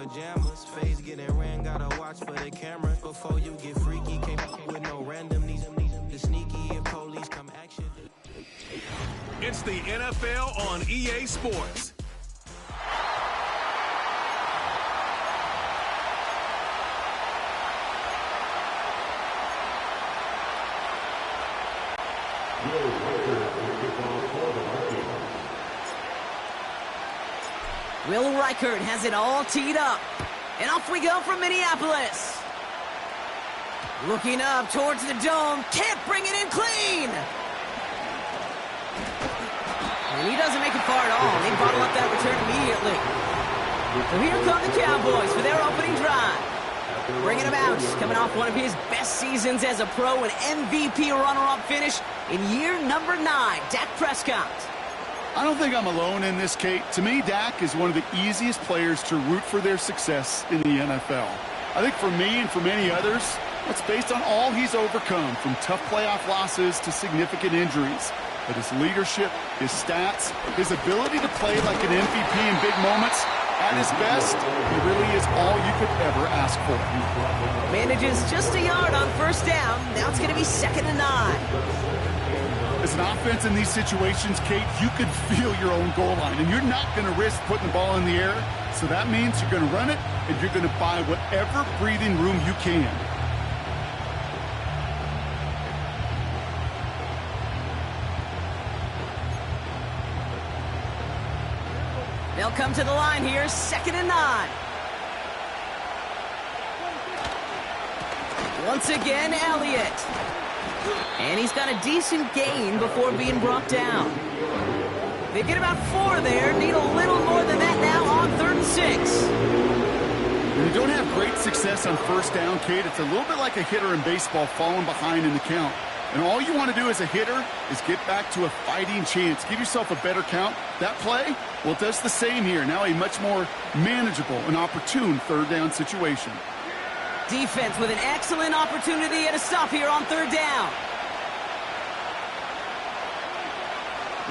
pajamas. Face getting ran, gotta watch for the camera. Before you get freaky, can't fuck with no random. These the sneaky if police come action. It's the NFL on EA Sports. Will Reichert has it all teed up. And off we go from Minneapolis. Looking up towards the dome. Can't bring it in clean. And he doesn't make it far at all. They bottle up that return immediately. So here come the Cowboys for their opening drive. Bringing him out, coming off one of his best seasons as a pro, an MVP runner-up finish in year number 9, Dak Prescott. I don't think I'm alone in this, Kate. To me, Dak is one of the easiest players to root for their success in the NFL. I think for me and for many others, it's based on all he's overcome, from tough playoff losses to significant injuries. But his leadership, his stats, his ability to play like an MVP in big moments, at his best, he really is all you could ever ask for. Manages just a yard on first down. Now it's going to be 2nd and 9. As an offense in these situations, Kate, you could feel your own goal line, and you're not going to risk putting the ball in the air. So that means you're going to run it, and you're going to buy whatever breathing room you can. They'll come to the line here, 2nd and 9. Once again, Elliott. And he's got a decent gain before being brought down. They get about 4 there, need a little more than that now on 3rd and 6. When you don't have great success on first down, Kate, it's a little bit like a hitter in baseball falling behind in the count. And all you want to do as a hitter is get back to a fighting chance. Give yourself a better count. That play, well, it does the same here. Now a much more manageable and opportune 3rd down situation. Defense with an excellent opportunity and a stop here on 3rd down.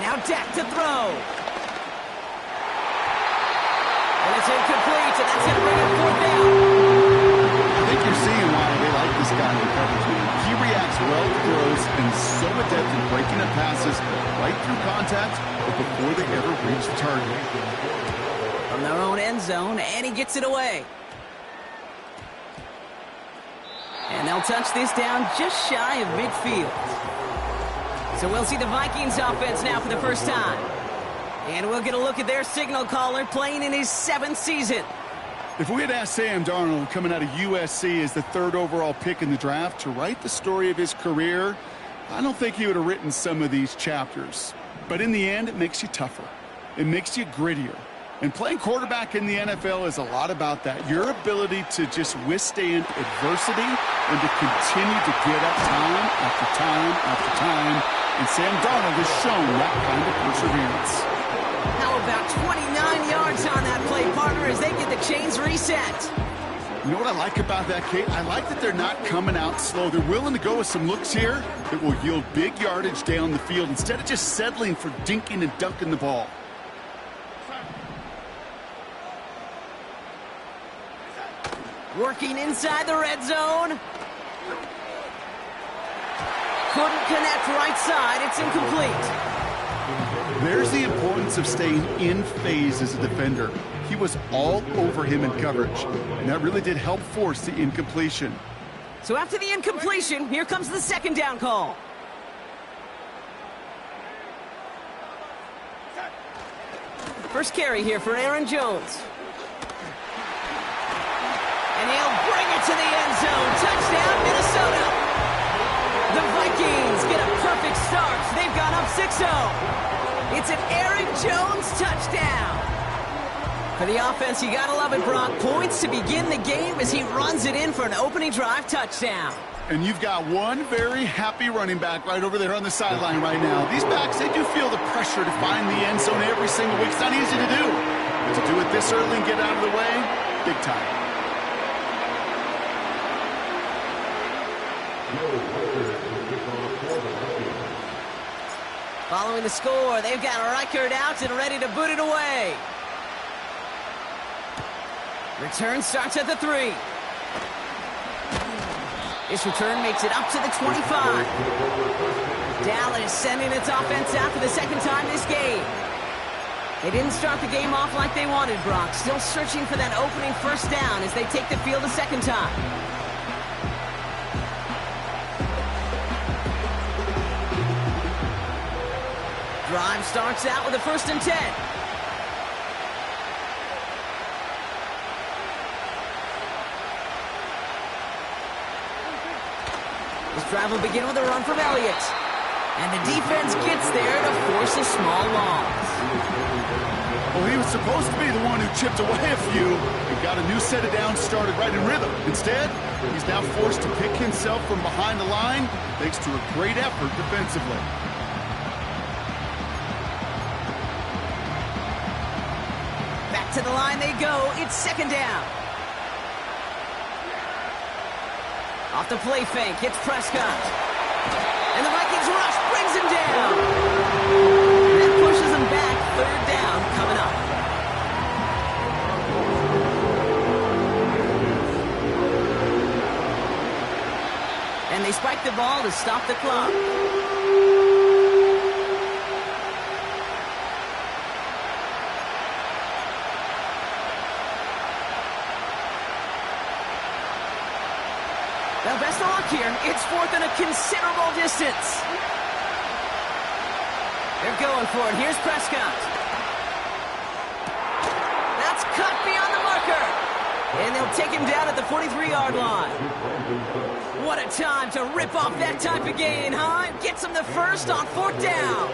Now Dak to throw. And it's incomplete, and that's going to bring up 4th down. I think you're seeing why they like this guy in coverage. He reacts well to throws and so adept in breaking up passes right through contact or before they ever reach the target. From their own end zone, and he gets it away. And they'll touch this down just shy of midfield. So we'll see the Vikings offense now for the first time. And we'll get a look at their signal caller playing in his 7th season. If we had asked Sam Darnold, coming out of USC as the 3rd overall pick in the draft, to write the story of his career, I don't think he would have written some of these chapters. But in the end, it makes you tougher. It makes you grittier. And playing quarterback in the NFL is a lot about that. Your ability to just withstand adversity and to continue to get up time after time after time. And Sam Darnold has shown that kind of perseverance. How about 29 yards on that play, partner, as they get the chains reset? You know what I like about that, Kate? I like that they're not coming out slow. They're willing to go with some looks here that will yield big yardage down the field instead of just settling for dinking and dunking the ball. Working inside the red zone. Couldn't connect right side. It's incomplete. There's the importance of staying in phase as a defender. He was all over him in coverage, and that really did help force the incompletion. So after the incompletion, here comes the 2nd down call. First carry here for Aaron Jones. And he'll bring it to the end zone. Touchdown, Minnesota. The Vikings get a perfect start. They've gone up 6-0. It's an Aaron Jones touchdown. For the offense, you gotta love it, Brock. Points to begin the game as he runs it in for an opening drive touchdown. And you've got one very happy running back right over there on the sideline right now. These backs, they do feel the pressure to find the end zone every single week. It's not easy to do. But to do it this early and get out of the way, big time. Following the score, they've got Reichert out and ready to boot it away. Return starts at the 3. This return makes it up to the 25. Dallas sending its offense out for the second time this game. They didn't start the game off like they wanted, Brock. Still searching for that opening first down as they take the field a second time. Drive starts out with a 1st and 10. This drive will begin with a run from Elliott. And the defense gets there to force a small loss. Well, he was supposed to be the one who chipped away a few and got a new set of downs started right in rhythm. Instead, he's now forced to pick himself from behind the line thanks to a great effort defensively. Back to the line they go. It's 2nd down. Off the play fake, it's Prescott. And the Vikings rush, brings him down. That pushes him back, 3rd down coming up. And they spike the ball to stop the clock. Well, best of luck here. It's 4th and a considerable distance. They're going for it. Here's Prescott. That's cut beyond the marker. And they'll take him down at the 43-yard line. What a time to rip off that type of gain, huh? Gets him the first on 4th down.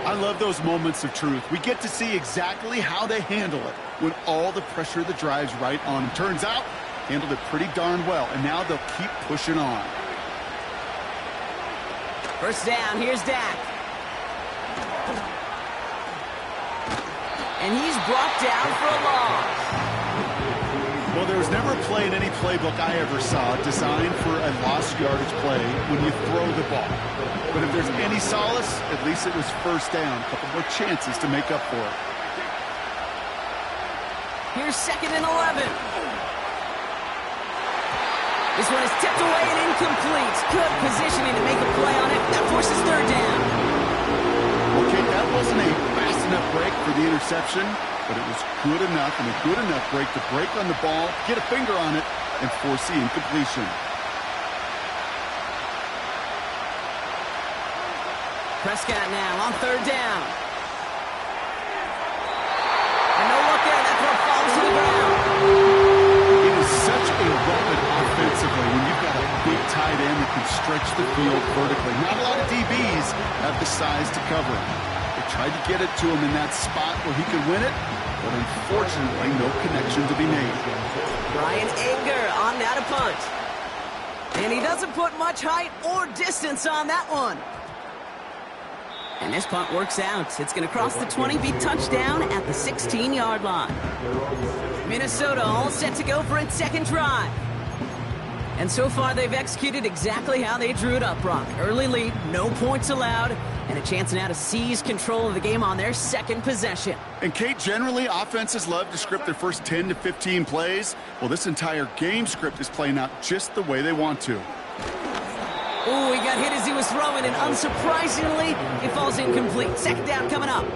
I love those moments of truth. We get to see exactly how they handle it when all the pressure of the drive's right on them. Turns out, handled it pretty darn well, and now they'll keep pushing on. 1st down, here's Dak. And he's brought down for a loss. Well, there was never a play in any playbook I ever saw designed for a lost yardage play when you throw the ball. But if there's any solace, at least it was 1st down. A couple more chances to make up for it. Here's 2nd and 11. This one is tipped away and incomplete. Good positioning to make a play on it. That forces 3rd down. Okay, that wasn't a fast enough break for the interception, but it was good enough and a good enough break to break on the ball, get a finger on it, and force the incompletion. Prescott now on 3rd down. And no look there. That throw falls to the ground. It is such a weapon offensively when you've got a big tight end that can stretch the field vertically. Not a lot of DBs have the size to cover him. They tried to get it to him in that spot where he could win it, but unfortunately no connection to be made. Brian Anger on now to punt. And he doesn't put much height or distance on that one. And this punt works out. It's going to cross the 20, be touchdown at the 16-yard line. Minnesota all set to go for its 2nd drive. And so far, they've executed exactly how they drew it up, Brock. Early lead, no points allowed, and a chance now to seize control of the game on their 2nd possession. And, Kate, generally, offenses love to script their first 10 to 15 plays. Well, this entire game script is playing out just the way they want to. Oh, he got hit as he was throwing, and unsurprisingly, it falls incomplete. 2nd down coming up.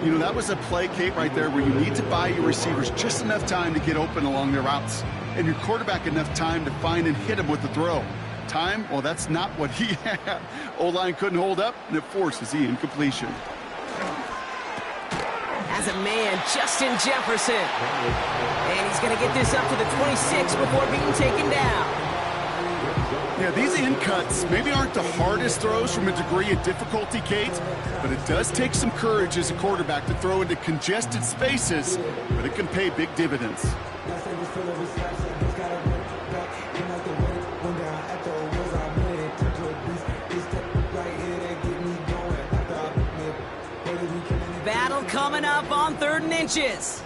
You know, that was a play, Kate, right there where you need to buy your receivers just enough time to get open along their routes, and your quarterback enough time to find and hit him with the throw. Time, well, that's not what he had. O-line couldn't hold up, and it forces the incompletion. As a man, Justin Jefferson. And he's going to get this up to the 26 before being taken down. Yeah, these in cuts maybe aren't the hardest throws from a degree of difficulty, Kate, but it does take some courage as a quarterback to throw into congested spaces, but it can pay big dividends. Battle coming up on 3rd and inches.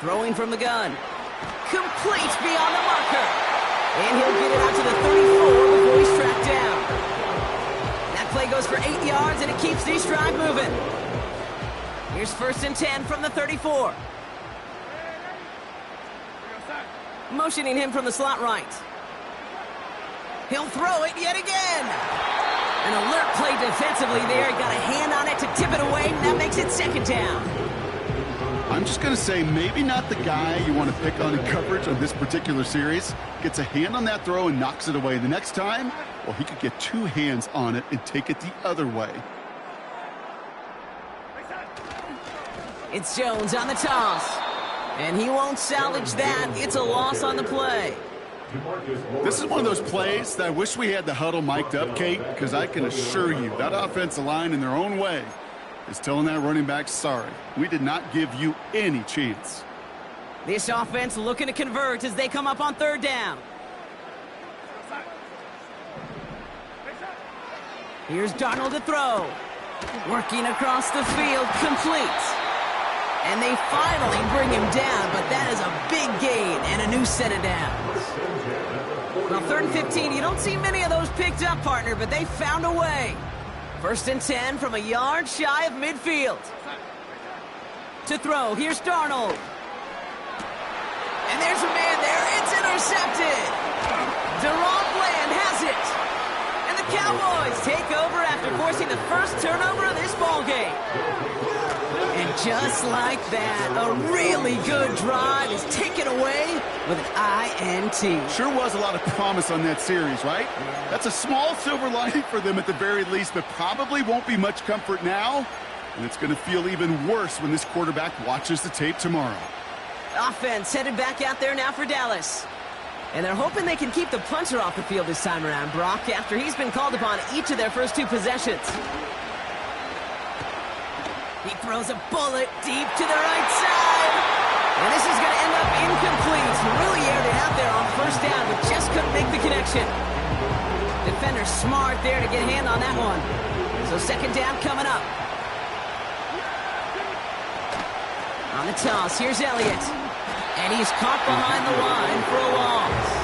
Throwing from the gun. Complete beyond the marker. And he'll get it out to the 34 before he's tracked down. That play goes for 8 yards, and it keeps this drive moving. Here's 1st and 10 from the 34. Motioning him from the slot right. He'll throw it yet again. An alert play defensively there. Got a hand on it to tip it away. That makes it 2nd down. I'm just going to say maybe not the guy you want to pick on in coverage on this particular series. Gets a hand on that throw and knocks it away. The next time, well, he could get 2 hands on it and take it the other way. It's Jones on the toss. And he won't salvage that. It's a loss on the play. This is one of those plays that I wish we had the huddle mic'd up, Kate, because I can assure you that offensive line in their own way is telling that running back, sorry, we did not give you any chance. This offense looking to convert as they come up on 3rd down. Here's Darnold to throw. Working across the field, complete. And they finally bring him down, but that is a big gain and a new set of downs. Well, 3rd and 15, you don't see many of those picked up, partner, but they found a way. 1st and 10 from a yard shy of midfield. To throw, here's Darnold. And there's a man there, it's intercepted. Deron Bland has it. And the Cowboys take over after forcing the first turnover of this ballgame. And just like that, a really good drive is taken away with an INT. Sure was a lot of promise on that series, right? That's a small silver lining for them at the very least, but probably won't be much comfort now. And it's going to feel even worse when this quarterback watches the tape tomorrow. Offense headed back out there now for Dallas. And they're hoping they can keep the punter off the field this time around, Brock, after he's been called upon each of their first 2 possessions. He throws a bullet deep to the right side. And this is going to end up incomplete. Really aired it out there on 1st down, but just couldn't make the connection. Defender smart there to get a hand on that one. So 2nd down coming up. On the toss, here's Elliott. And he's caught behind the line for a loss.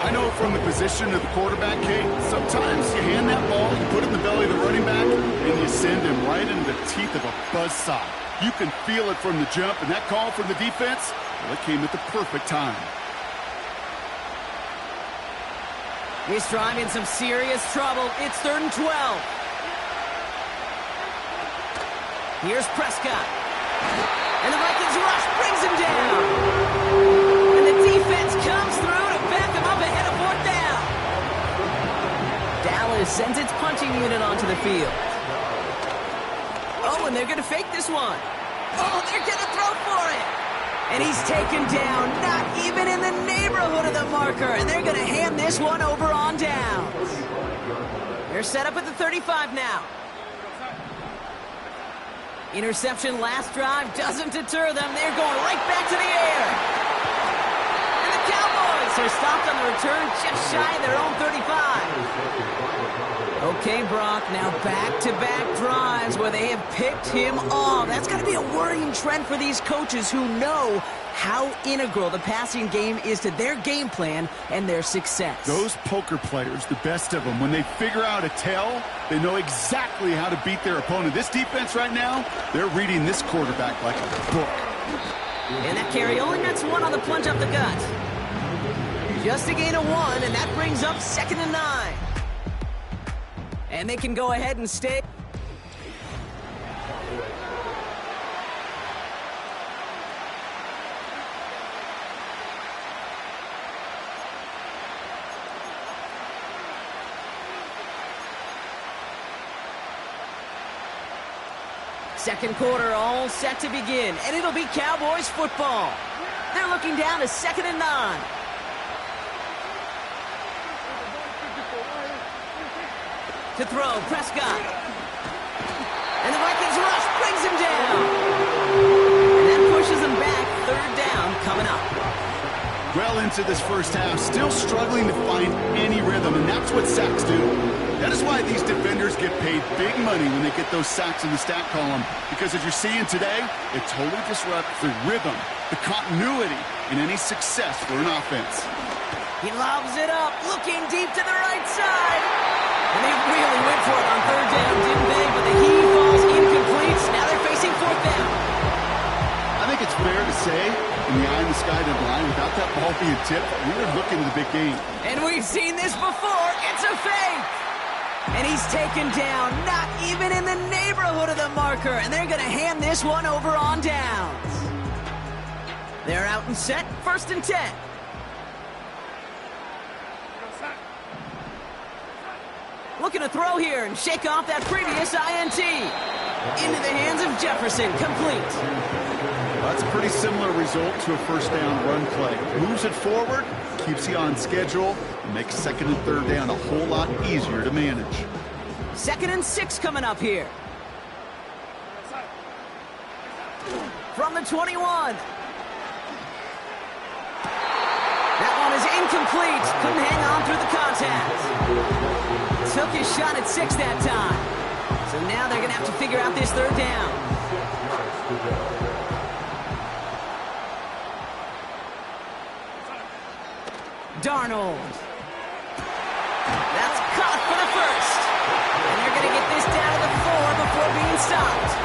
I know from the position of the quarterback, Kate, sometimes you hand that ball, you put it in the belly of the running back, and you send him right into the teeth of a buzzsaw. You can feel it from the jump, and that call from the defense, well, it came at the perfect time. This drive in some serious trouble. It's 3rd and 12. Here's Prescott. And the Vikings rush brings him down. And the defense comes through to back him up ahead of 4th down. Dallas sends its punching unit onto the field. Oh, and they're going to fake this one. Oh, they're going to throw for it. And he's taken down, not even in the neighborhood of the marker. And they're going to hand this one over on downs. They're set up at the 35 now. Interception last drive doesn't deter them. They're going right back to the air. And the Cowboys are stopped on the return just shy of their own 35. Okay, Brock, now back-to-back drives where they have picked him off. That's got to be a worrying trend for these coaches who know how integral the passing game is to their game plan and their success. Those poker players, the best of them, when they figure out a tell, they know exactly how to beat their opponent. This defense right now, they're reading this quarterback like a book. And that carry only gets 1 on the plunge up the gut. Just a gain of 1, and that brings up 2nd and 9. And they can go ahead and stay. Second quarter all set to begin, and it'll be Cowboys football. They're looking down to 2nd and 9. To throw, Prescott. And the Vikings rush brings him down. And that pushes him back. 3rd down coming up. Well into this first half, still struggling to find any rhythm, and that's what sacks do. That is why these defenders get paid big money when they get those sacks in the stat column, because as you're seeing today, it totally disrupts the rhythm, the continuity, and any success for an offense. He lobs it up, looking deep to the right side. And they really went for it on 3rd down, didn't they? But the heave falls incomplete, line. Without that ball being tipped, we were looking at the big game. And we've seen this before. It's a fake. And he's taken down, not even in the neighborhood of the marker. And they're going to hand this one over on downs. They're out and set, 1st and 10. Looking to throw here and shake off that previous INT. Into the hands of Jefferson, complete. That's a pretty similar result to a first down run play. Moves it forward, keeps you on schedule, and makes 2nd and 3rd down a whole lot easier to manage. 2nd and 6 coming up here. From the 21. That one is incomplete. Couldn't hang on through the contact. Took his shot at 6 that time. So now they're going to have to figure out this 3rd down. Darnold. That's caught for the 1st. And they're going to get this down to the 4 before being stopped.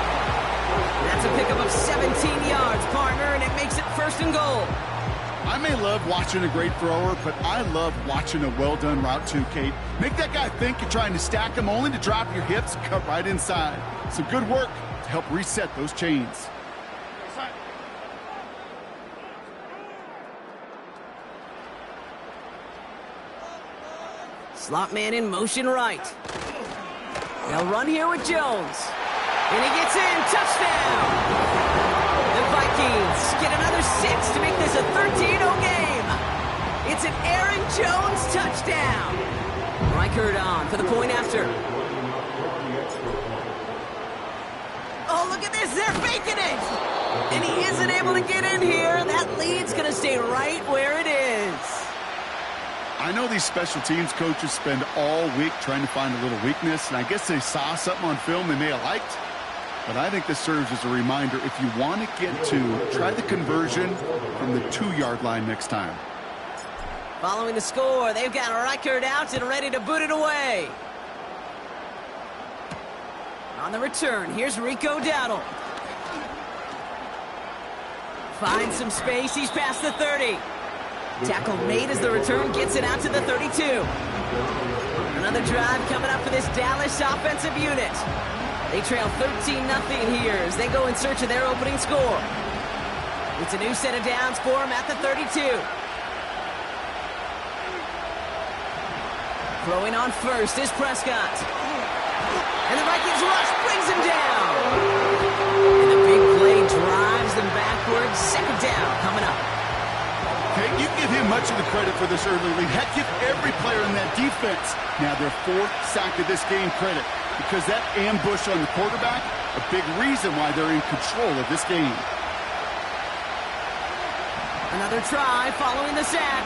That's a pickup of 17 yards, partner, and it makes it 1st and goal. I may love watching a great thrower, but I love watching a well-done route too, Kate. Make that guy think you're trying to stack him, only to drop your hips, cut right inside. Some good work to help reset those chains. Slot man in motion right. They'll run here with Jones. And he gets in. Touchdown! The Vikings get another 6 to make this a 13-0 game. It's an Aaron Jones touchdown. Reichert on for the point after. Oh, look at this. They're faking it. And he isn't able to get in here. That lead's going to stay right where it is. I know these special teams coaches spend all week trying to find a little weakness, and I guess they saw something on film they may have liked. But I think this serves as a reminder, if you want to get to, try the conversion from the 2-yard line next time. Following the score, they've got Reichert out and ready to boot it away. On the return, here's Rico Dowdle. Finds some space, he's past the 30. Tackle made as the return gets it out to the 32. Another drive coming up for this Dallas offensive unit. They trail 13-0 here as they go in search of their opening score. It's a new set of downs for them at the 32. Throwing on first is Prescott. And the Vikings rush brings him down. And the big play drives them backwards. 2nd down coming up. Okay, you give him much of the credit for this early lead. Heck, give every player in that defense now their 4th sack of this game credit. Because that ambush on the quarterback, a big reason why they're in control of this game. Another try following the sack.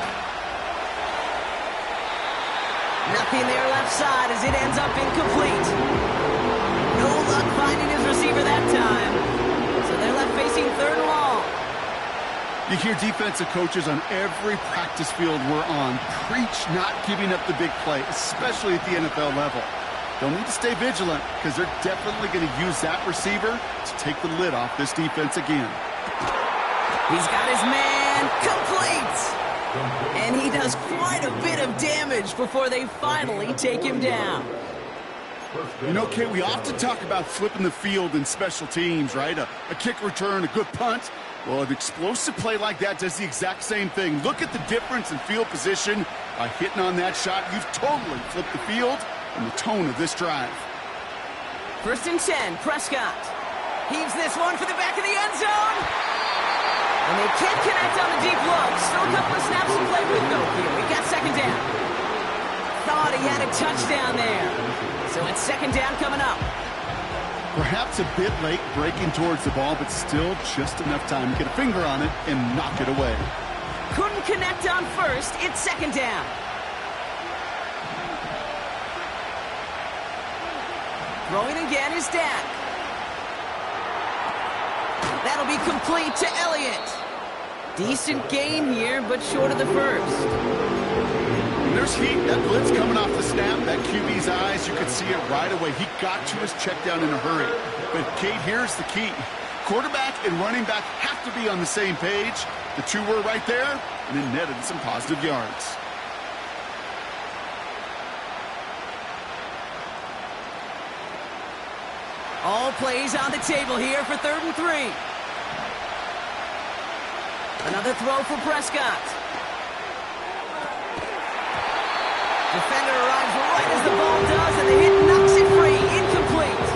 Nothing there left side as it ends up incomplete. No luck finding his receiver that time. So they're left facing 3rd and long. You hear defensive coaches on every practice field we're on preach not giving up the big play, especially at the NFL level. They'll need to stay vigilant because they're definitely going to use that receiver to take the lid off this defense again. He's got his man complete. And he does quite a bit of damage before they finally take him down. You know, Kate, we often talk about flipping the field in special teams, right? A kick return, a good punt. Well, an explosive play like that does the exact same thing. Look at the difference in field position. By hitting on that shot, you've totally flipped the field and the tone of this drive. 1st and 10, Prescott. Heaves this one for the back of the end zone. And they can't connect on the deep look. Still a couple of snaps to play with, though, here. We got 2nd down. Thought he had a touchdown there. So it's 2nd down coming up. Perhaps a bit late breaking towards the ball, but still just enough time to get a finger on it and knock it away. Couldn't connect on first. It's 2nd down. Throwing again is Dak. That'll be complete to Elliott. Decent game here, but short of the 1st. And there's heat. That blitz coming off the snap. That QB's eyes, you could see it right away. He got to his check down in a hurry. But, Kate, here's the key. quarterback and running back have to be on the same page. The two were right there, and it netted some positive yards. All plays on the table here for 3rd and 3. Another throw for Prescott. Defender arrives right as the ball does, and the hit knocks it free. Incomplete.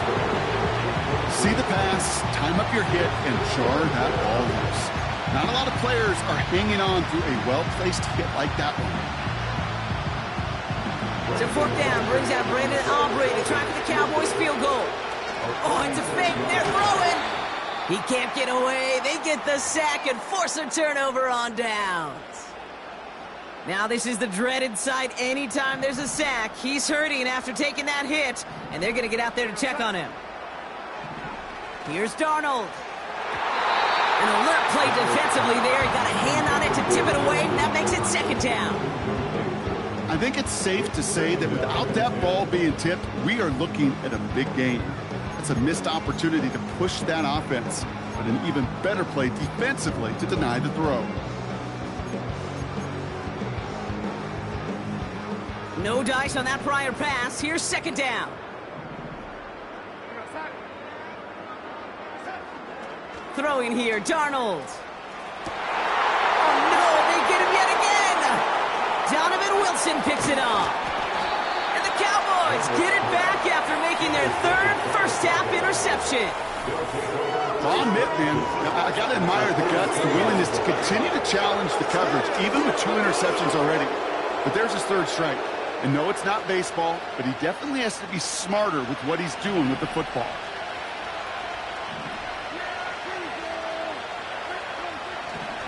See the pass, time up your hit, and jar that ball loose. Not a lot of players are hanging on to a well-placed hit like that one. It's a 4th down, brings out Brandon Aubrey to try for the Cowboys field goal. Oh, it's a fake. They're throwing. He can't get away. They get the sack and force a turnover on downs. Now this is the dreaded sight anytime there's a sack. He's hurting after taking that hit, and they're going to get out there to check on him. Here's Darnold. An alert play defensively there. He got a hand on it to tip it away, and that makes it 2nd down. I think it's safe to say that without that ball being tipped, we are looking at a big game. It's a missed opportunity to push that offense, but an even better play defensively to deny the throw. No dice on that prior pass. Here's 2nd down. Throwing here, Darnold. Oh, no, they get him yet again. Donovan Wilson picks it off. And the Cowboys get it back after making their 3rd first-half interception. I'll admit, man, I got to admire the guts, the willingness to continue to challenge the coverage, even with 2 interceptions already. But there's his 3rd strike. And no, it's not baseball, but he definitely has to be smarter with what he's doing with the football.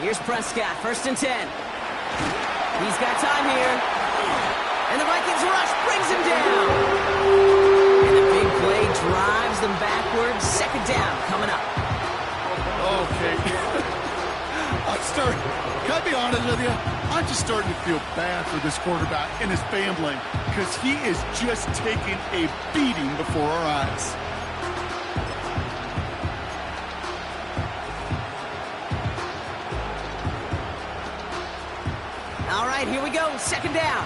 Here's Prescott, 1st and 10. He's got time here. And the Vikings rush brings him down. And the big play drives them backwards. 2nd down coming up. Okay. Can I be honest with you? I'm just starting to feel bad for this quarterback and his family because he is just taking a beating before our eyes. All right, here we go. 2nd down.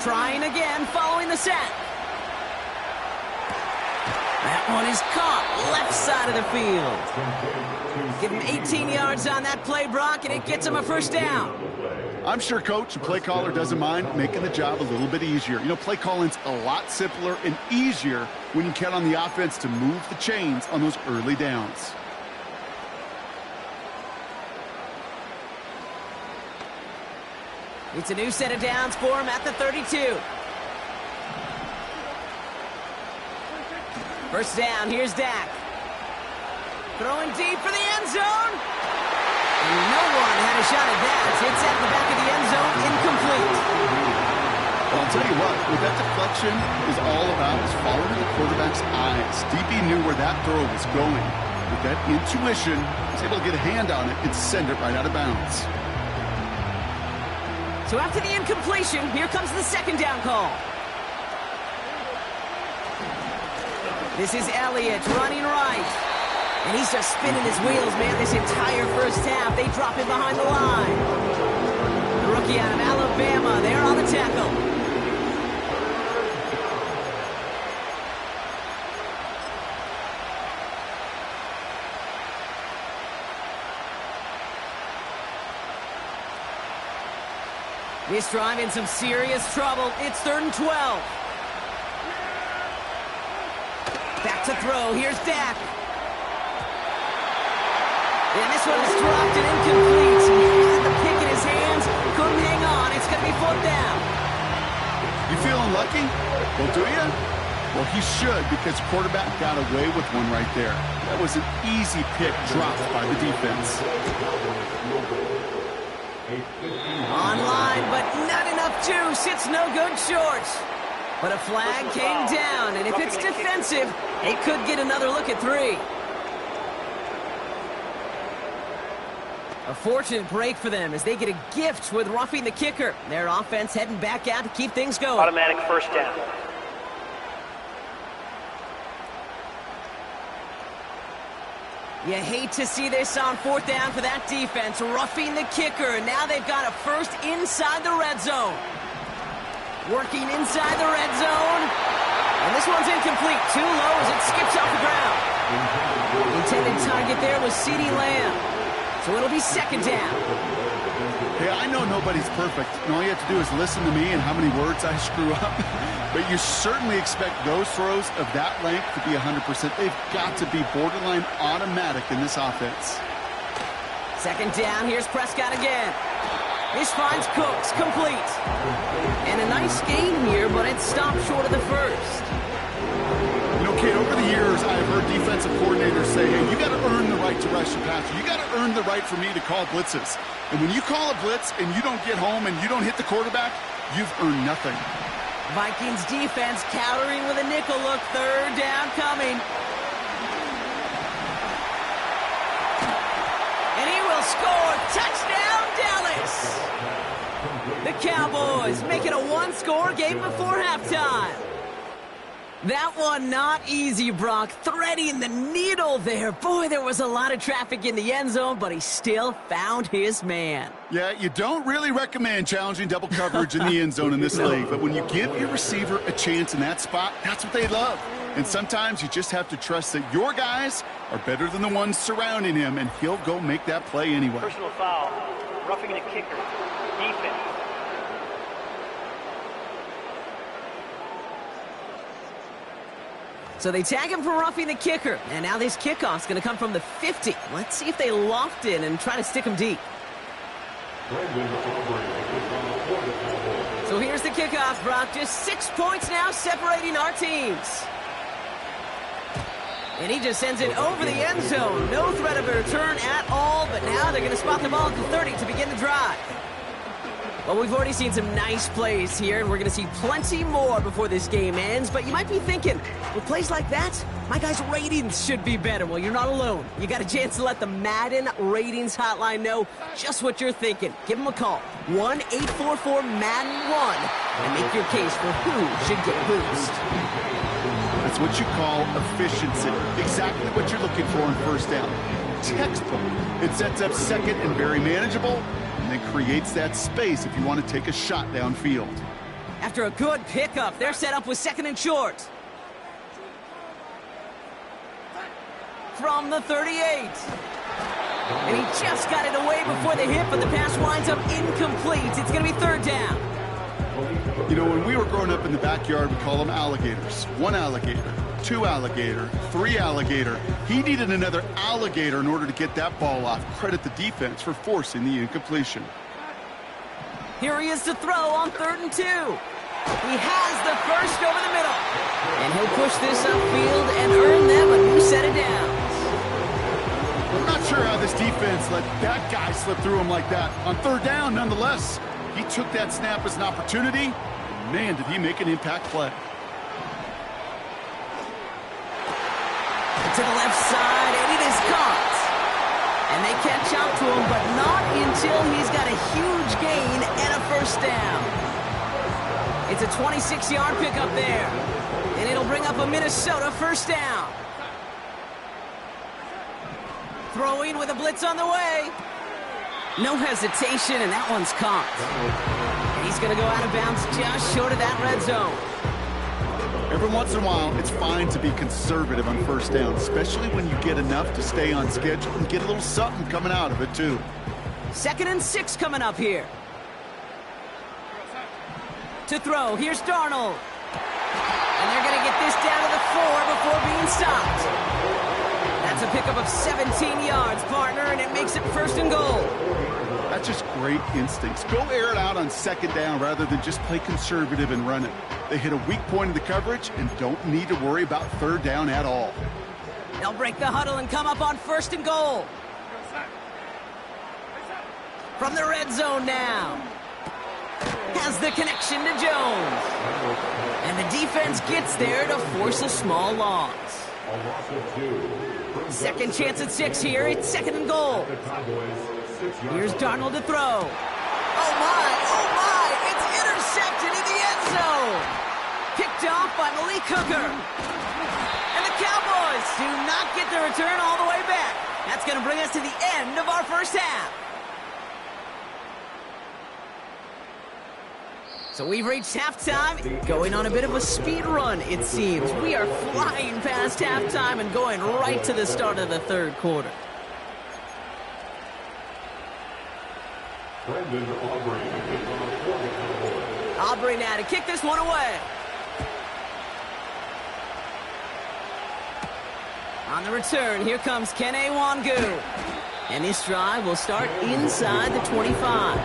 Trying again, following the sack. That one is caught, left side of the field. Give him 18 yards on that play, Brock, and it gets him a 1st down. I'm sure coach and play caller doesn't mind making the job a little bit easier. You know, play calling's a lot simpler and easier when you count on the offense to move the chains on those early downs. It's a new set of downs for him at the 32. 1st down, here's Dak. Throwing deep for the end zone. And no one had a shot at that. It's at the back of the end zone, incomplete. Well, I'll tell you what that deflection is all about is following the quarterback's eyes. DB knew where that throw was going. With that intuition, he was able to get a hand on it and send it right out of bounds. So after the incompletion, here comes the 2nd down call. This is Elliott running right. And he's just spinning his wheels, man, this entire 1st half. They drop him behind the line. The rookie out of Alabama, they're on the tackle. This drive in some serious trouble. It's 3rd and 12. Back to throw. Here's Dak. And this one is dropped and incomplete. He had the pick in his hands. Couldn't hang on. It's going to be 4th down. You feeling lucky? Well, do you? Well, he should because quarterback got away with one right there. That was an easy pick dropped by the defense. Online, but not enough juice. It's no good short. But a flag came down, and if it's defensive, it could get another look at 3. A fortunate break for them as they get a gift with roughing the kicker. Their offense heading back out to keep things going. Automatic 1st down. You hate to see this on 4th down for that defense, roughing the kicker. Now they've got a first inside the red zone. Working inside the red zone. And this one's incomplete. Too low as it skips off the ground. The intended target there was CeeDee Lamb. So it'll be 2nd down. Hey, I know nobody's perfect, and all you have to do is listen to me and how many words I screw up. But you certainly expect those throws of that length to be 100%. They've got to be borderline automatic in this offense. 2nd down, here's Prescott again. This finds Cooks, complete. And a nice gain here, but it stopped short of the first. You know, Kate, over the years, I've heard defensive coordinators say, hey, you got to earn the right to rush the passer. You got to earn the right for me to call blitzes. And when you call a blitz and you don't get home and you don't hit the quarterback, you've earned nothing. Vikings defense countering with a nickel look. 3rd down coming. And he will score. Touchdown, Dallas! The Cowboys make it a 1-score game before halftime. That one not easy, Brock. Threading the needle there. Boy, there was a lot of traffic in the end zone, but he still found his man. Yeah, you don't really recommend challenging double coverage in the end zone in this league, but when you give your receiver a chance in that spot, that's what they love. And sometimes you just have to trust that your guys are better than the ones surrounding him, and he'll go make that play anyway. Personal foul, roughing the kicker, defense. So they tag him for roughing the kicker. And now this kickoff's going to come from the 50. Let's see if they loft in and try to stick him deep. So here's the kickoff, Brock. Just 6 points now separating our teams. And he just sends it over the end zone. No threat of a return at all, but now they're going to spot the ball at the 30 to begin the drive. Well, we've already seen some nice plays here, and we're going to see plenty more before this game ends. But you might be thinking, with plays like that, my guys' ratings should be better. Well, you're not alone. You got a chance to let the Madden ratings hotline know just what you're thinking. Give them a call, 1-844-MADDEN-1, and make your case for who should get a boost. That's what you call efficiency. Exactly what you're looking for on 1st down. Textbook. It sets up 2nd and very manageable, and then creates that space if you want to take a shot downfield. After a good pickup, they're set up with 2nd and short. From the 38. And he just got it away before the hit, but the pass winds up incomplete. It's going to be 3rd down. You know, when we were growing up in the backyard, we call them alligators. 1 alligator, 2 alligator, 3 alligator. He needed another alligator in order to get that ball off. Credit the defense for forcing the incompletion. Here he is to throw on 3rd and 2. He has the first over the middle. And he'll push this upfield and earn them a new set of downs. I'm not sure how this defense let that guy slip through him like that. On 3rd down, nonetheless, he took that snap as an opportunity. Man, did he make an impact play. To the left side, and it is caught. And they catch up to him, but not until he's got a huge gain and a 1st down. It's a 26-yard pickup there. And it'll bring up a Minnesota 1st down. Throwing with a blitz on the way. No hesitation, and that one's caught. And he's going to go out of bounds just short of that red zone. Every once in a while, it's fine to be conservative on 1st down, especially when you get enough to stay on schedule and get a little something coming out of it, too. 2nd and 6 coming up here. To throw, here's Darnold. And they're going to get this down to the 4 before being stopped. That's a pickup of 17 yards, partner, and it makes it 1st and goal. That's just great instincts. Go air it out on 2nd down rather than just play conservative and run it. They hit a weak point in the coverage and don't need to worry about 3rd down at all. They'll break the huddle and come up on 1st and goal. From the red zone now. Has the connection to Jones. And the defense gets there to force a small loss. 2nd chance at 6 here. It's 2nd and goal. Here's Darnold to throw. Oh my, it's intercepted in the end zone. Picked off by Malik Hooker. And the Cowboys do not get the return all the way back. That's going to bring us to the end of our first half. So we've reached halftime, going on a bit of a speed run, it seems. We are flying past halftime and going right to the start of the third quarter. Aubrey now to kick this one away. On the return, here comes Kene Wangu. And this drive will start inside the 25.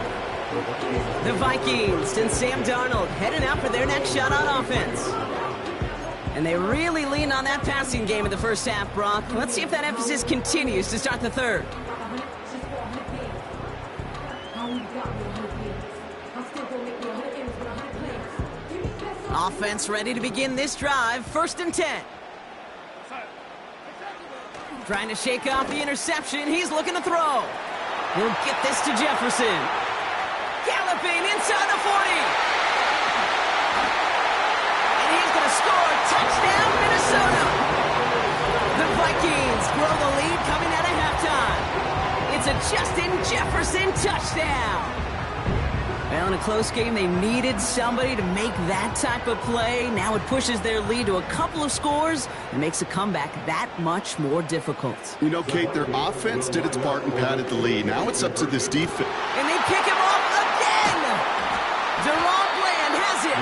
The Vikings and Sam Darnold heading out for their next shot on offense. And they really leaned on that passing game in the first half, Brock. Let's see if that emphasis continues to start the third. Offense ready to begin this drive. 1st and 10. Trying to shake off the interception. He's looking to throw. He'll get this to Jefferson. Galloping inside the 40. And he's going to score. Touchdown, Minnesota. The Vikings grow the lead coming out of halftime. It's a Justin Jefferson touchdown. Well, in a close game, they needed somebody to make that type of play. Now it pushes their lead to a couple of scores and makes a comeback that much more difficult. You know, Kate, their offense did its part and padded the lead. Now it's up to this defense. And they pick him off again! Deron Bland has it!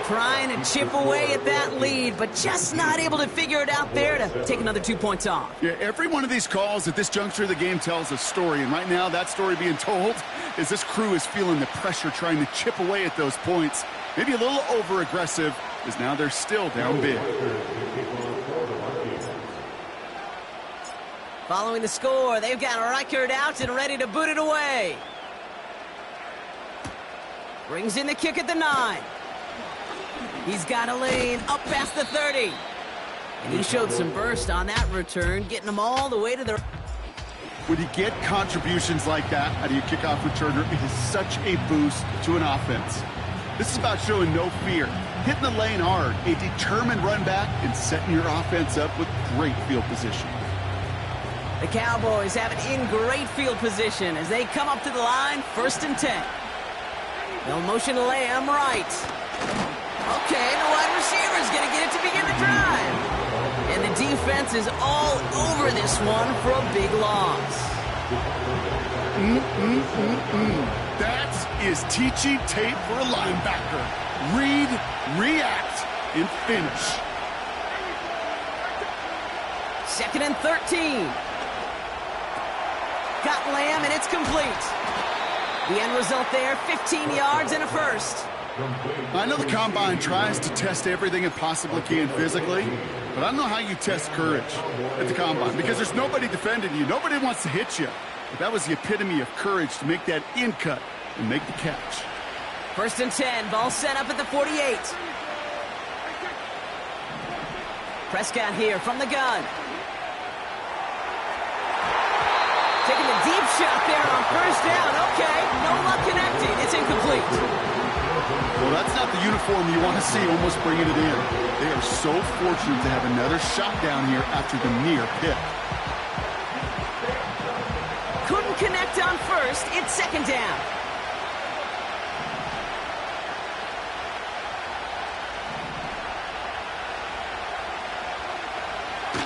Trying to chip away at that lead, but just not able to figure it out there to take another 2 points off. Yeah, every one of these calls at this juncture of the game tells a story, and right now that story being told is this crew is feeling the pressure trying to chip away at those points. Maybe a little over-aggressive, as now they're still down big. Following the score, they've got Reichard out and ready to boot it away. Brings in the kick at the 9. He's got a lane up past the 30. And he showed some burst on that return, getting them all the way to the... When you get contributions like that out of your kickoff returner, it is such a boost to an offense. This is about showing no fear, hitting the lane hard, a determined run back, and setting your offense up with great field position. The Cowboys have it in great field position as they come up to the line, 1st and 10. They'll motion Lamb right. Okay, the wide receiver's going to get it to begin the drive. And the defense is all over this one for a big loss. That is teaching tape for a linebacker. Read, react, and finish. 2nd and 13. Got Lamb, and it's complete. The end result there, 15 yards and a first. I know the Combine tries to test everything it possibly can physically, but I don't know how you test courage at the Combine because there's nobody defending you. Nobody wants to hit you. But that was the epitome of courage to make that in cut and make the catch. 1st and 10, ball set up at the 48. Prescott here from the gun. Taking the deep shot there on 1st down. Okay, no luck connecting. It's incomplete. Well, that's not the uniform you want to see almost bringing it in. They are so fortunate to have another shot down here after the near pick. Couldn't connect on 1st. It's 2nd down.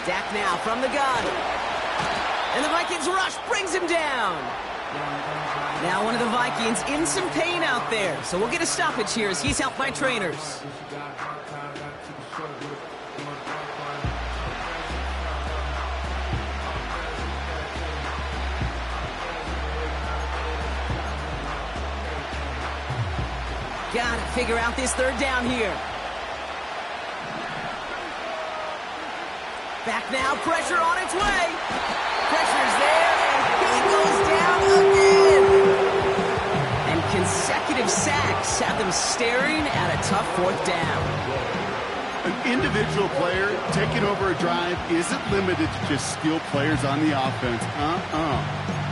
Dak now from the gun. And the Vikings rush brings him down. Now one of the Vikings in some pain out there. So we'll get a stoppage here as he's helped by trainers. Got to figure out this 3rd down here. Back now, pressure on its way. Pressure's there, and he goes down again. And consecutive sacks have them staring at a tough 4th down. An individual player taking over a drive isn't limited to just skilled players on the offense.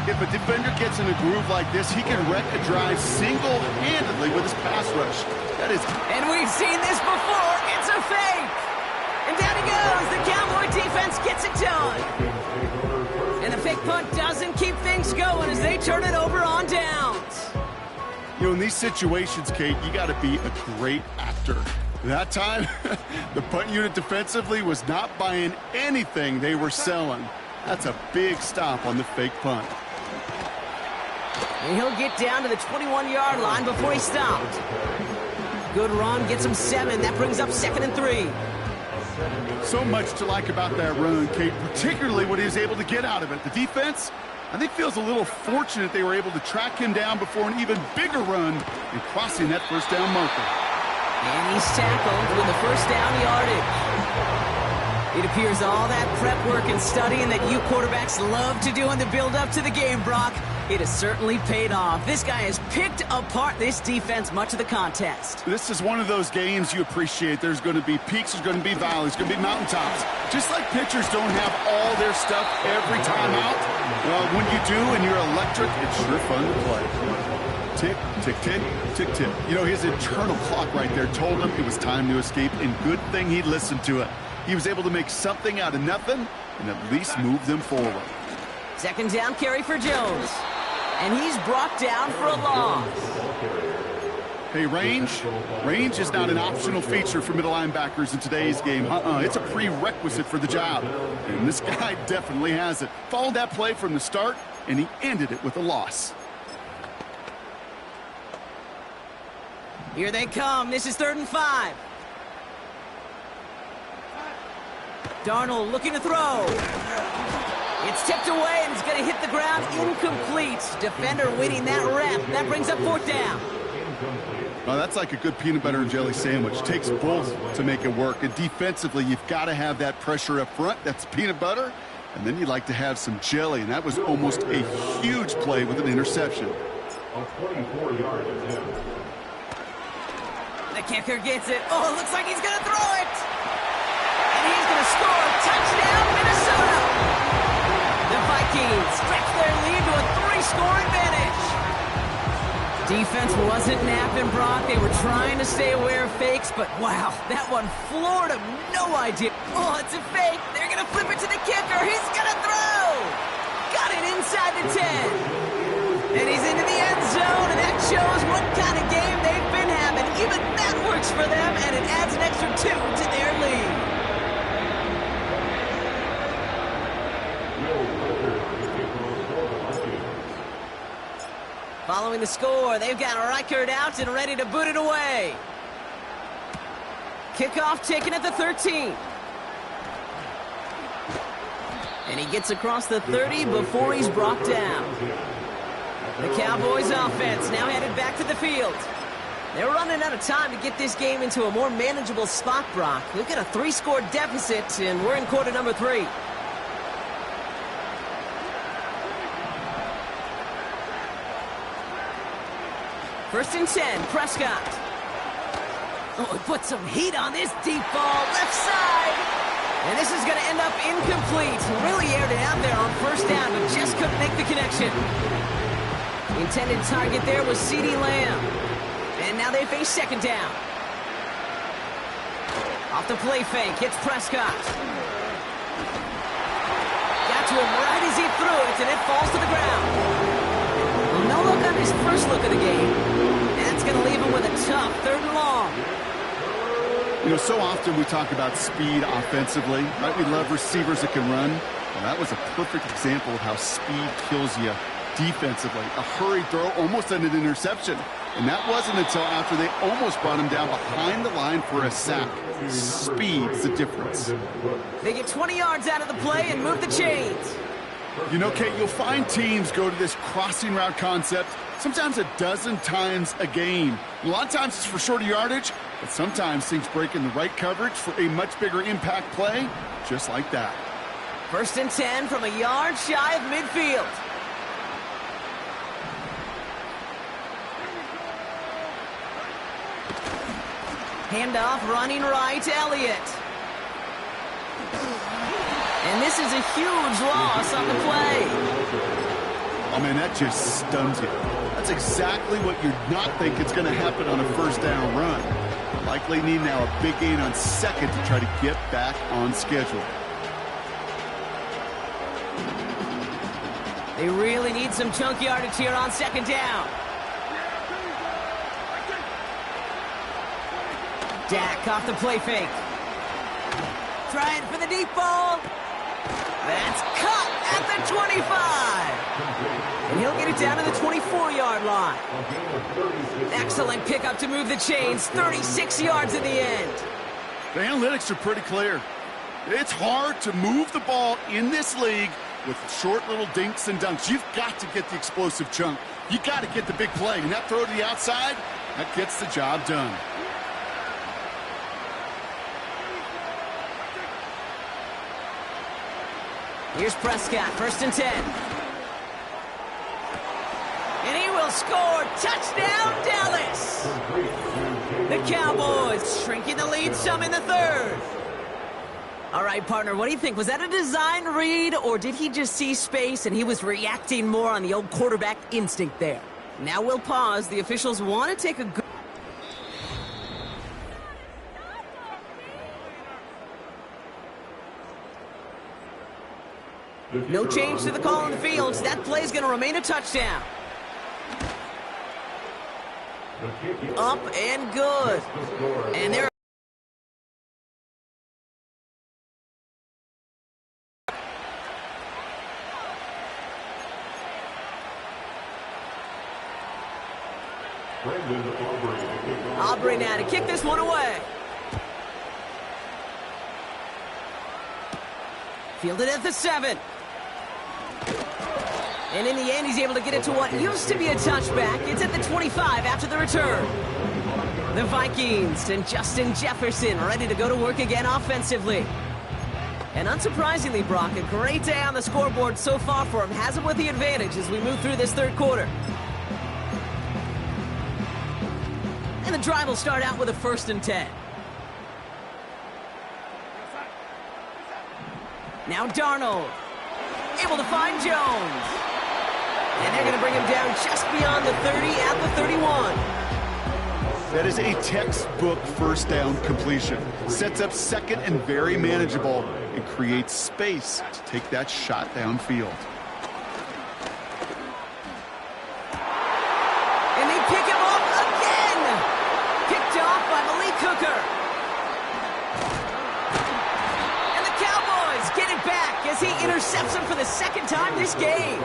If a defender gets in a groove like this, he can wreck a drive single-handedly with his pass rush. That is... And we've seen this before. It's a fake. And down he goes. The Cowboy defense gets it done. And the fake punt doesn't keep things going as they turn it over on downs. You know, in these situations, Kate, you got to be a great actor. That time, the punt unit defensively was not buying anything they were selling. That's a big stop on the fake punt. And he'll get down to the 21-yard line before he stopped. Good run, gets him 7. That brings up 2nd and 3. So much to like about that run, Kate, particularly what he was able to get out of it. The defense, I think, feels a little fortunate they were able to track him down before an even bigger run and crossing that first down marker. And he's tackled with the first down yardage. It appears all that prep work and studying that you quarterbacks love to do in the build-up to the game, Brock, it has certainly paid off. This guy has picked apart this defense much of the contest. This is one of those games you appreciate. There's going to be peaks, there's going to be valleys, there's going to be mountaintops. Just like pitchers don't have all their stuff every time out, well, when you do and you're electric, it's sure fun to play. Tick, tick, tick, tick, tick. You know, his internal clock right there told him it was time to escape, and good thing he listened to it. He was able to make something out of nothing and at least move them forward. 2nd down carry for Jones. And he's brought down for a loss. Hey, range is not an optional feature for middle linebackers in today's game. It's a prerequisite for the job. And this guy definitely has it. Followed that play from the start, and he ended it with a loss. Here they come. This is 3rd and 5. Darnold looking to throw. It's tipped away, and it's going to hit the ground incomplete. Defender winning that rep. That brings up 4th down. Well, that's like a good peanut butter and jelly sandwich. Takes both to make it work. And defensively, you've got to have that pressure up front. That's peanut butter. And then you'd like to have some jelly. And that was almost a huge play with an interception. The kicker gets it. Oh, it looks like he's going to throw it. And he's going to score. Touchdown, Minnesota. The Vikings stretch their lead to a 3-score advantage. Defense wasn't napping, Brock. They were trying to stay aware of fakes, but wow, that one floored them. No idea. Oh, it's a fake. They're going to flip it to the kicker. He's going to throw. Got it inside the 10. And he's into the end zone, and that shows what kind of game they've been having. Even that works for them, and it adds an extra 2 to their lead. Following the score, they've got Reichert out and ready to boot it away. Kickoff taken at the 13. And he gets across the 30 before he's brought down. The Cowboys offense now headed back to the field. They're running out of time to get this game into a more manageable spot, Brock. We've got a 3-score deficit, and we're in quarter number 3. First and 10, Prescott. Oh, he put some heat on this deep ball, left side. And this is going to end up incomplete. Really aired it out there on first down, but just couldn't make the connection. The intended target there was CeeDee Lamb. And now they face 2nd down. Off the play fake, hits Prescott. Got to him right as he threw it, and it falls to the ground. No look on his first look of the game. That's going to leave him with a tough 3rd and long. You know, so often we talk about speed offensively, right? We love receivers that can run. Well, that was a perfect example of how speed kills you defensively. A hurried throw, almost an interception. And that wasn't until after they almost brought him down behind the line for a sack. Speed's the difference. They get 20 yards out of the play and move the chains. You know, Kate, you'll find teams go to this crossing route concept sometimes a dozen times a game. A lot of times it's for shorter yardage, but sometimes things break in the right coverage for a much bigger impact play, just like that. First and 10 from a yard shy of midfield. Handoff running right, Elliott. And this is a huge loss on the play. Oh, man, that just stuns you. That's exactly what you're not thinking is going to happen on a first down run. Likely need now a big gain on 2nd to try to get back on schedule. They really need some chunk yardage here on second down. Dak off the play fake. Trying for the deep ball. That's caught at the 25. And he'll get it down to the 24-yard line. Excellent pickup to move the chains. 36 yards in the end. The analytics are pretty clear. It's hard to move the ball in this league with short little dinks and dunks. You've got to get the explosive chunk. You got to get the big play. And that throw to the outside, that gets the job done. Here's Prescott, 1st and 10. And he will score. Touchdown, Dallas. The Cowboys shrinking the lead some in the third. All right, partner, what do you think? Was that a design read, or did he just see space and he was reacting more on the old quarterback instinct there? Now we'll pause. The officials want to take a good... No change to the call on the field. That play's going to remain a touchdown. Up and good. And there. Aubrey now to kick this one away. Fielded at the 7. And in the end, he's able to get it to what used to be a touchback. It's at the 25 after the return. The Vikings and Justin Jefferson ready to go to work again offensively. And unsurprisingly, Brock, a great day on the scoreboard so far for him. Has him with the advantage as we move through this third quarter. And the drive will start out with a 1st and 10. Now Darnold, able to find Jones. And they're going to bring him down just beyond the 30 at the 31. That is a textbook first down completion. Sets up second and very manageable and creates space to take that shot downfield. And they pick him up again. Picked off by Malik Hooker. Get it back as he intercepts him for the second time this game.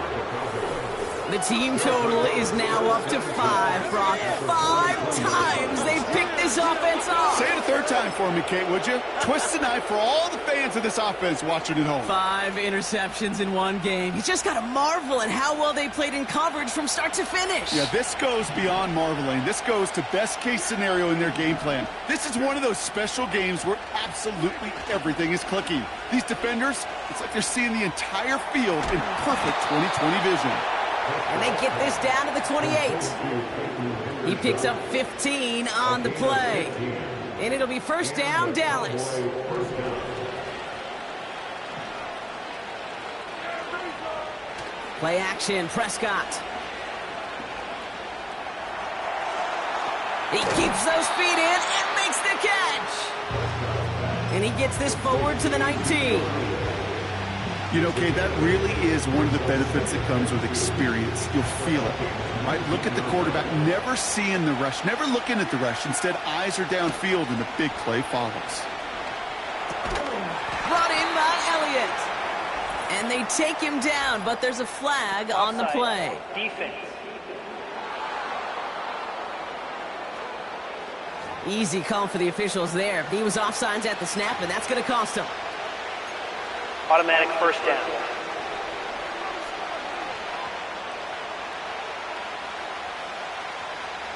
The team total is now up to 5, Brock. 5 times they've picked this offense off. Say it a third time for me, Kate, would you? Twist the knife for all the fans of this offense watching at home. 5 interceptions in one game. You just got to marvel at how well they played in coverage from start to finish. Yeah, this goes beyond marveling. This goes to best case scenario in their game plan. This is one of those special games where absolutely everything is clicking. These defenders, it's like they're seeing the entire field in perfect 20/20 vision. And they get this down to the 28. He picks up 15 on the play. And it'll be 1st down, Dallas. Play action, Prescott. He keeps those feet in and makes the catch. And he gets this forward to the 19. You know, Kate, that really is one of the benefits that comes with experience. You'll feel it, right? Look at the quarterback, never seeing the rush, never looking at the rush. Instead, eyes are downfield, and the big play follows. Brought in by Elliott. And they take him down, but there's a flag on the play. Defense. Easy call for the officials there. He was offsides at the snap, and that's going to cost him. Automatic 1st down.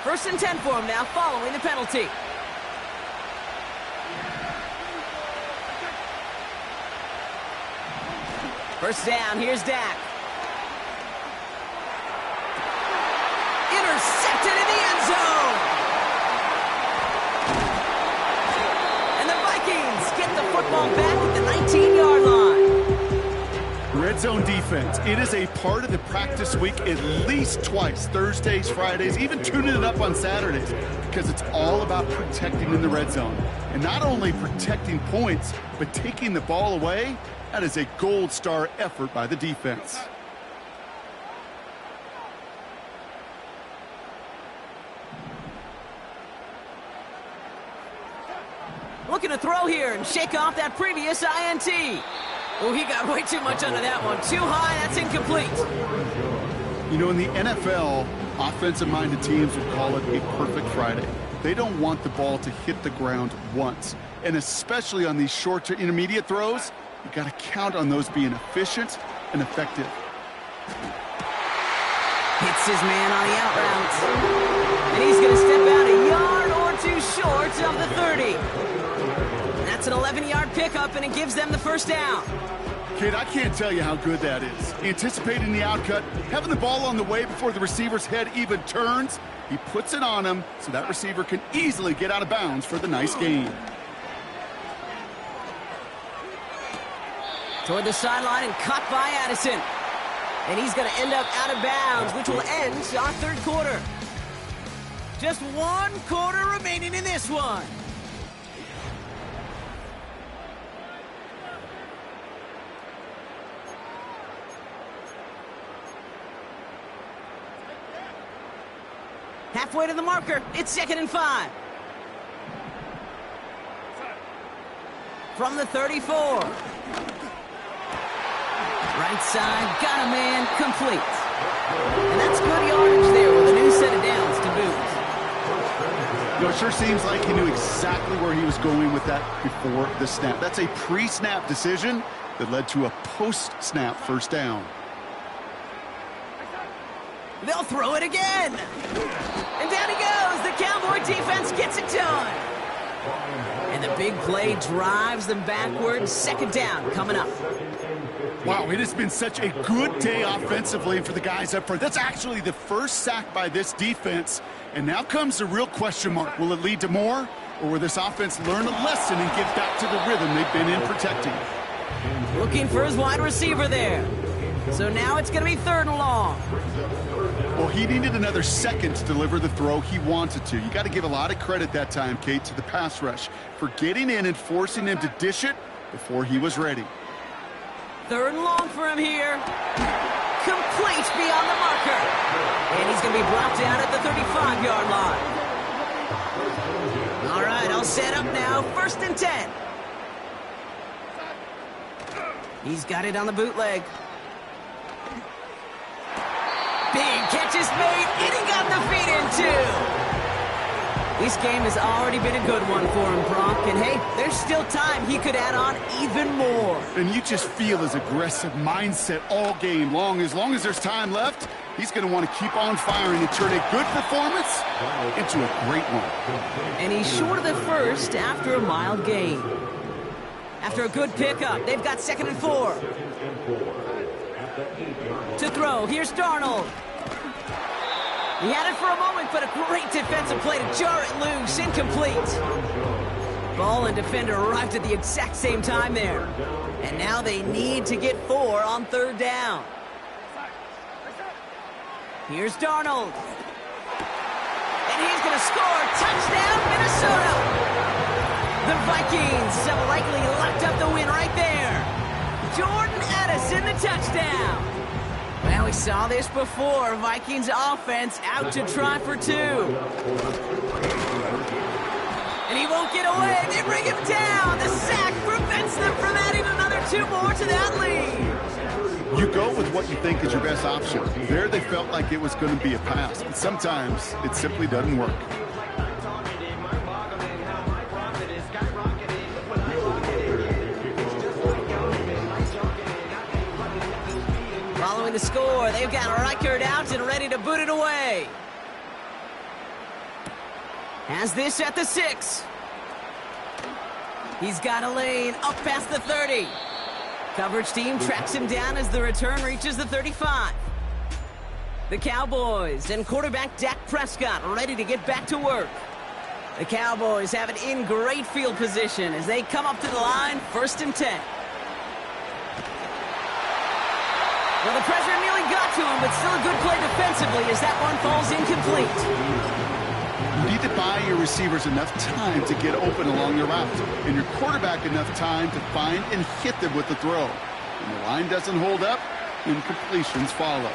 First and 10 for him now, following the penalty. First down, here's Dak. Intercepted in the end zone. And the Vikings get the football back at the 19-yard line. Red zone defense, it is a part of the practice week at least twice, Thursdays, Fridays, even tuning it up on Saturdays, because it's all about protecting in the red zone. And not only protecting points, but taking the ball away. That is a gold star effort by the defense. Looking to throw here and shake off that previous INT. Oh, he got way too much under that one. Too high, that's incomplete. You know, in the NFL, offensive-minded teams would call it a perfect Friday. They don't want the ball to hit the ground once. And especially on these short to intermediate throws, you got to count on those being efficient and effective. Hits his man on the out route. And he's going to step out a yard or two short of the 30. That's an 11-yard pickup, and it gives them the first down. Kid, I can't tell you how good that is. Anticipating the outcut, having the ball on the way before the receiver's head even turns, he puts it on him so that receiver can easily get out of bounds for the nice gain. Toward the sideline and caught by Addison. And he's going to end up out of bounds, which will end our third quarter. Just one quarter remaining in this one. Halfway to the marker, it's 2nd and 5. From the 34. Right side, got a man, complete. And that's good yardage there with a new set of downs to boot. You know, it sure seems like he knew exactly where he was going with that before the snap. That's a pre-snap decision that led to a post-snap first down. They'll throw it again. And down he goes. The Cowboy defense gets it done. And the big play drives them backwards. 2nd down coming up. Wow, it has been such a good day offensively for the guys up front. That's actually the first sack by this defense. And now comes the real question mark. Will it lead to more? Or will this offense learn a lesson and get back to the rhythm they've been in protecting? Looking for his wide receiver there. So now it's going to be 3rd and long. Well, he needed another second to deliver the throw he wanted to. You got to give a lot of credit that time, Kate, to the pass rush for getting in and forcing him to dish it before he was ready. 3rd and long for him here. Complete beyond the marker. And he's going to be brought down at the 35-yard line. All right, I'll set up now. 1st and 10. He's got it on the bootleg. Big catch is made, and he got the feet in too. This game has already been a good one for him, Brock. And hey, there's still time he could add on even more. And you just feel his aggressive mindset all game long. As long as there's time left, he's going to want to keep on firing and turn a good performance into a great one. And he's short of the first after a mild gain. After a good pickup, they've got 2nd and 4. To throw, here's Darnold. He had it for a moment, but a great defensive play to jar it loose, incomplete. Ball and defender arrived at the exact same time there. And now they need to get 4 on 3rd down. Here's Darnold. And he's going to score. Touchdown, Minnesota. The Vikings have likely locked up the win right there. Jordan Addison, the touchdown. Well, we saw this before. Vikings offense out to try for 2. And he won't get away. They bring him down. The sack prevents them from adding another 2 more to that lead. You go with what you think is your best option. There they felt like it was going to be a pass, but sometimes it simply doesn't work. Following the score, they've got Reichert out and ready to boot it away. Has this at the 6. He's got a lane up past the 30. Coverage team tracks him down as the return reaches the 35. The Cowboys and quarterback Dak Prescott ready to get back to work. The Cowboys have it in great field position as they come up to the line, 1st and 10. Well, the pressure nearly got to him, but still a good play defensively as that one falls incomplete. You need to buy your receivers enough time to get open along the route, and your quarterback enough time to find and hit them with the throw. When the line doesn't hold up, incompletions follow.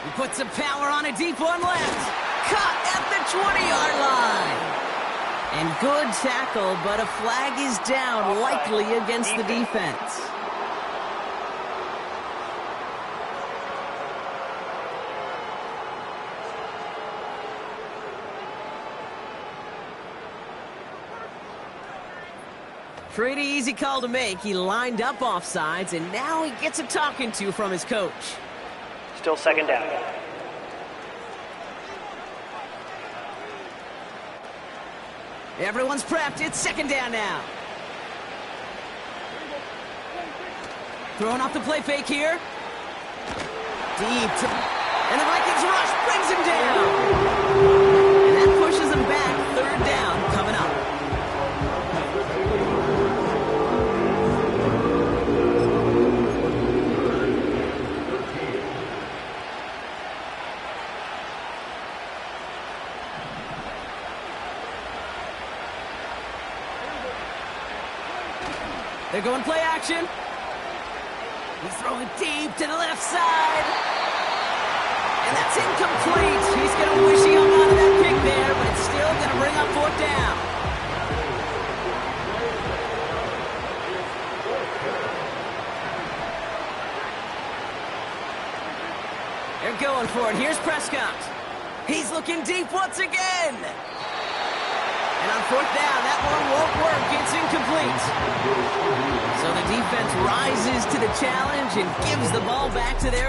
He puts some power on a deep one left. Caught at the 20-yard line. And good tackle, but a flag is down, likely against the defense. Pretty easy call to make. He lined up offsides, and now he gets a talking to from his coach. Still second down. Everyone's prepped. It's second down now. Throwing off the play fake here. Deep. And the Vikings rush brings him down. And that pushes him back. Third down coming up. They're going play action. He's throwing deep to the left side. And that's incomplete. He's going to wish he hung on to that pick there, but it's still going to bring up fourth down. They're going for it. Here's Prescott. He's looking deep once again. And on fourth down, that one won't work. It's incomplete. So the defense rises to the challenge and gives the ball back to their